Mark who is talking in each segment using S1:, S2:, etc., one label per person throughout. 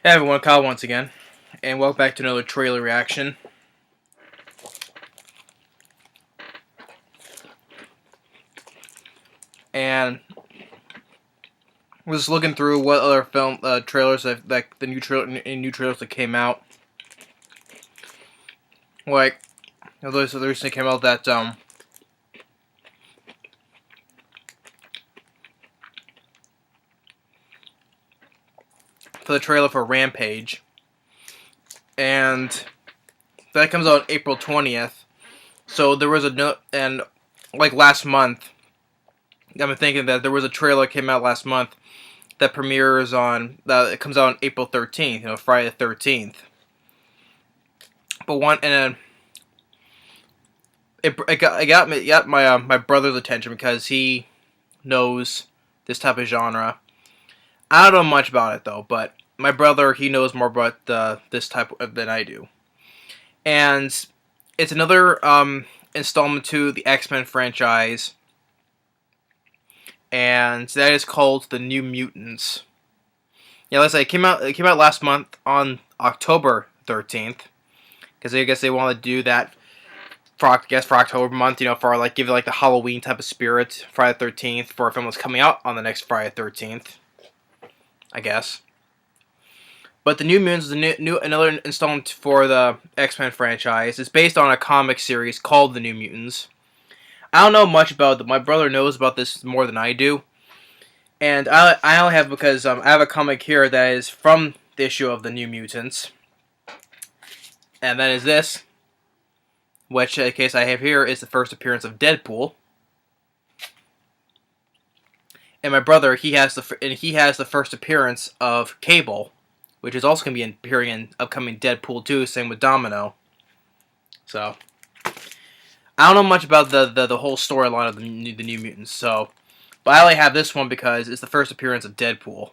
S1: Hey everyone, Kyle once again, and welcome back to another trailer reaction. And was looking through what other film trailers the new trailers that came out. Like those that recently came out that for the trailer for Rampage, and that comes out April 20th. So there was a note, and like last month, I've been thinking that there was a trailer that came out last month that premieres on it comes out on April 13th, Friday the 13th. But one and it got my brother's attention because he knows this type of genre. I don't know much about it though, but my brother, he knows more about this type than I do. And it's another installment to the X-Men franchise, and that is called The New Mutants. Yeah, let's say it came out last month on October 13th, because I guess they want to do that for October month, for like give it like the Halloween type of spirit, Friday the 13th, for a film that's coming out on the next Friday the 13th, I guess. But the New Mutants is another installment for the X-Men franchise. It's based on a comic series called The New Mutants. I don't know much about it. My brother knows about this more than I do, and I only have because I have a comic here that is from the issue of The New Mutants, and that is this, which in case I have here is the first appearance of Deadpool. And my brother, he has the first appearance of Cable, which is also going to be appearing in upcoming Deadpool 2. Same with Domino. So I don't know much about the whole storyline of the New Mutants. So, but I only have this one because it's the first appearance of Deadpool.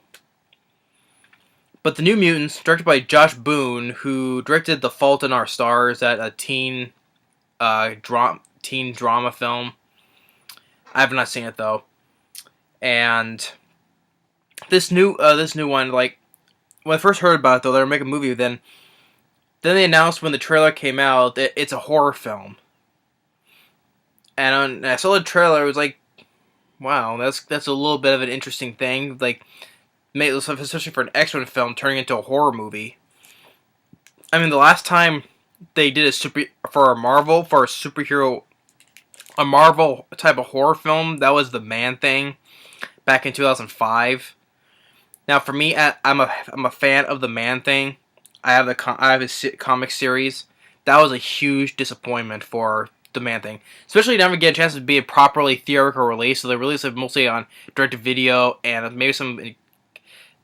S1: But the New Mutants, directed by Josh Boone, who directed The Fault in Our Stars, that a teen drama film. I have not seen it though. And this new one, like when I first heard about it though, they were making a movie. Then they announced when the trailer came out that it's a horror film. And I saw the trailer, it was like, wow, that's a little bit of an interesting thing. Like, especially for an X-Men film turning into a horror movie. I mean, the last time they did a Marvel type of horror film, that was the Man Thing back in 2005. Now, for me, I'm a fan of the Man Thing. I have his comic series. That was a huge disappointment for the Man Thing, especially never get a chance to be a properly theatrical release. So they released it mostly on direct-to-video and maybe some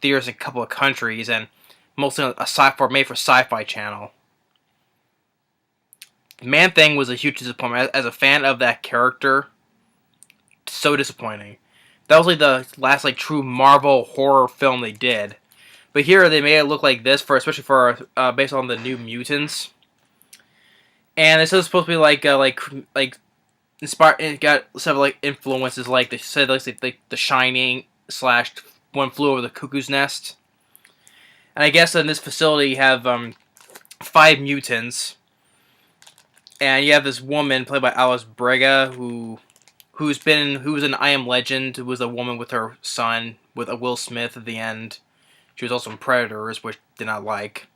S1: theaters in a couple of countries, and mostly on made for Sci-Fi Channel. Man Thing was a huge disappointment. As a fan of that character, so disappointing. That was like the last like true Marvel horror film they did. But here they made it look like this especially for based on the New Mutants. And it's supposed to be like inspired. It got some like influences like they said like The Shining / One Flew Over the Cuckoo's Nest. And I guess in this facility you have 5 mutants, and you have this woman played by Alice Braga who was in I Am Legend, who was a woman with her son with a Will Smith at the end. She was also in Predators, which did not like.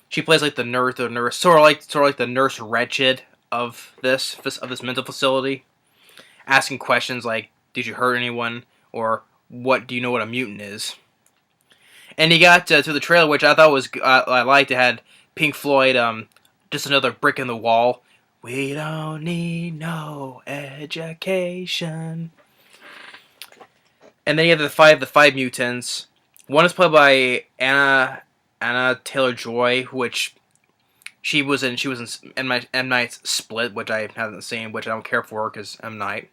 S1: She plays like the nurse, sort of like the Nurse Wretched of this mental facility, asking questions like, "Did you hurt anyone?" or "What do you know what a mutant is?" And he got to the trailer, which I thought was I liked. It had Pink Floyd, just another brick in the wall. We don't need no education. And then you have the five mutants. One is played by Anna Taylor-Joy, which she was in M. Night's Split, which I haven't seen, which I don't care for because M. Night.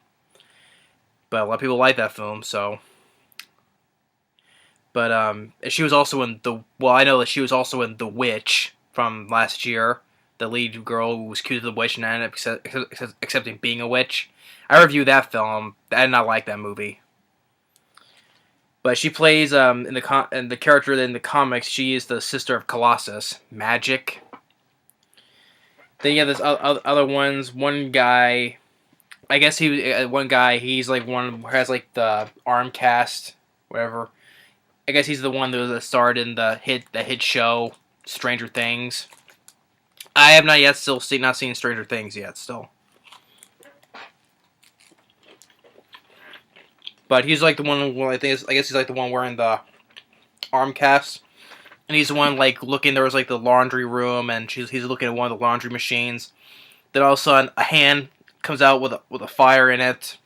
S1: But a lot of people like that film, so. But she was also in I know that she was also in The Witch from last year. The lead girl who was accused of the witch and ended up accepting being a witch. I reviewed that film. I did not like that movie. But she plays in the character in the comics. She is the sister of Colossus, Magic. Then you have this other ones. One guy, I guess one guy. He's like one who has like the arm cast, whatever. I guess he's the one that starred in the hit show Stranger Things. I have not yet not seen Stranger Things yet still. But he's like the one. I guess he's like the one wearing the arm cast, and he's the one like looking. There was like the laundry room, and he's looking at one of the laundry machines. Then all of a sudden, a hand comes out with a fire in it.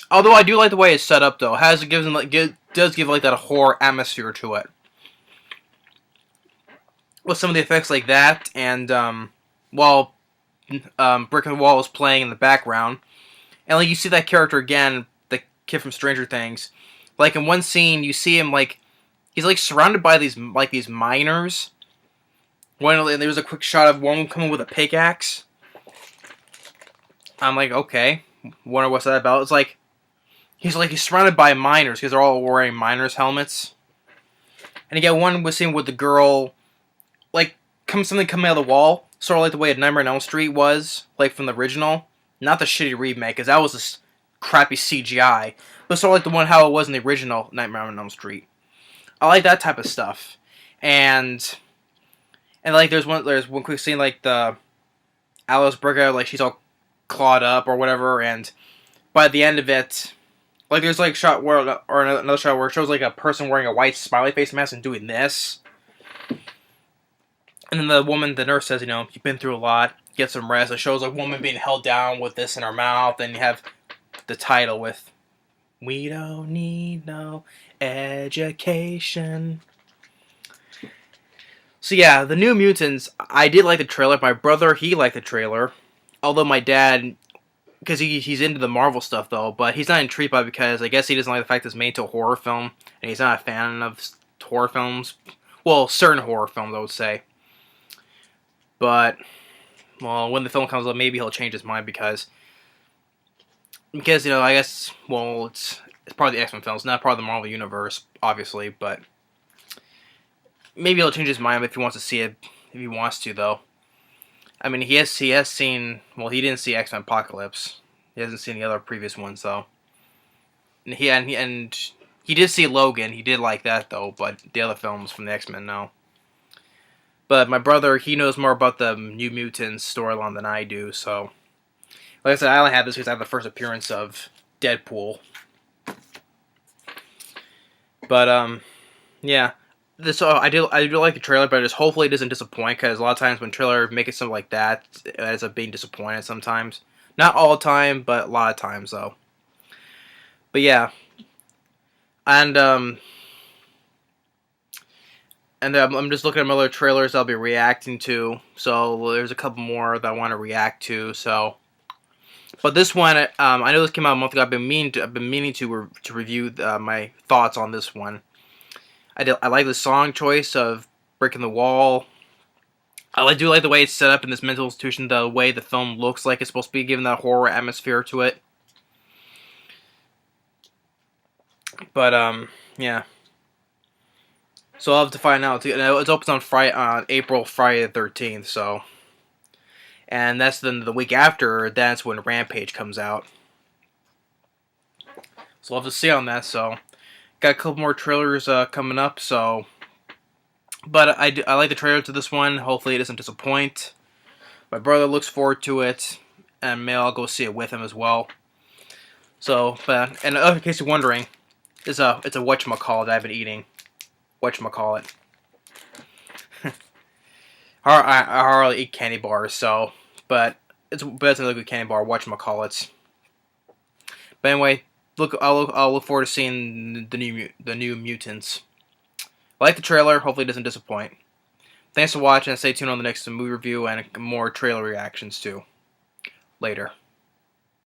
S1: Although I do like the way it's set up, though, does give like that horror atmosphere to it. With some of the effects like that, and while Brick and the Wall is playing in the background. And like you see that character again, the kid from Stranger Things. Like in one scene, you see him like he's like surrounded by these miners. And there was a quick shot of one coming with a pickaxe. I'm like, okay, wonder what's that about? It's like he's surrounded by miners because they're all wearing miners helmets. And you get one scene with the girl, like something coming out of the wall, sort of like the way a Nightmare on Elm Street was, like from the original. Not the shitty remake, because that was just crappy CGI. But sort of like the one how it was in the original Nightmare on Elm Street. I like that type of stuff. And like there's one quick scene like the Alice Brigga, like she's all clawed up or whatever, and by the end of it, like there's like shot where or another shot where it shows like a person wearing a white smiley face mask and doing this. And then the nurse says, you've been through a lot. Get some rest. It shows a woman being held down with this in her mouth, and you have the title with "We don't need no education." So yeah, the New Mutants. I did like the trailer. My brother, he liked the trailer, although my dad, because he's into the Marvel stuff though, but he's not intrigued by it because I guess he doesn't like the fact that it's made into a horror film, and he's not a fan of horror films. Well, certain horror films, I would say, but. Well, when the film comes out, maybe he'll change his mind because I guess, well, it's part of the X-Men films, not part of the Marvel Universe, obviously, but maybe he'll change his mind if he wants to see it, if he wants to, though. I mean, he has seen, well, he didn't see X-Men Apocalypse. He hasn't seen the other previous ones, though. And he did see Logan. He did like that, though, but the other films from the X-Men, no. But my brother, he knows more about the New Mutants storyline than I do, so. Like I said, I only had this because I have the first appearance of Deadpool. But, yeah. I do like the trailer, but hopefully it doesn't disappoint, because a lot of times when trailer make it something like that, it ends up being disappointed sometimes. Not all the time, but a lot of times, though. But, yeah. And I'm just looking at other trailers I'll be reacting to. So there's a couple more that I want to react to. So, but this one, I know this came out a month ago. I've been meaning to review my thoughts on this one. I like the song choice of "Brick in the Wall." I do like the way it's set up in this mental institution. The way the film looks like it's supposed to be, given that horror atmosphere to it. But yeah. So I'll have to find out. It opens on Friday, April 13th. So, and that's then the week after. That's when Rampage comes out. So I'll have to see on that. So, got a couple more trailers coming up. So, but I like the trailer to this one. Hopefully it doesn't disappoint. My brother looks forward to it, and maybe I'll go see it with him as well. So, but and in case you're wondering, it's a whatchamacallit I've been eating. Whatchamacallit. I hardly eat candy bars, so but it's another good candy bar. Whatchamacallits. But anyway, I'll look forward to seeing the new Mutants. I like the trailer. Hopefully, it doesn't disappoint. Thanks for watching, and stay tuned on the next movie review and more trailer reactions too. Later.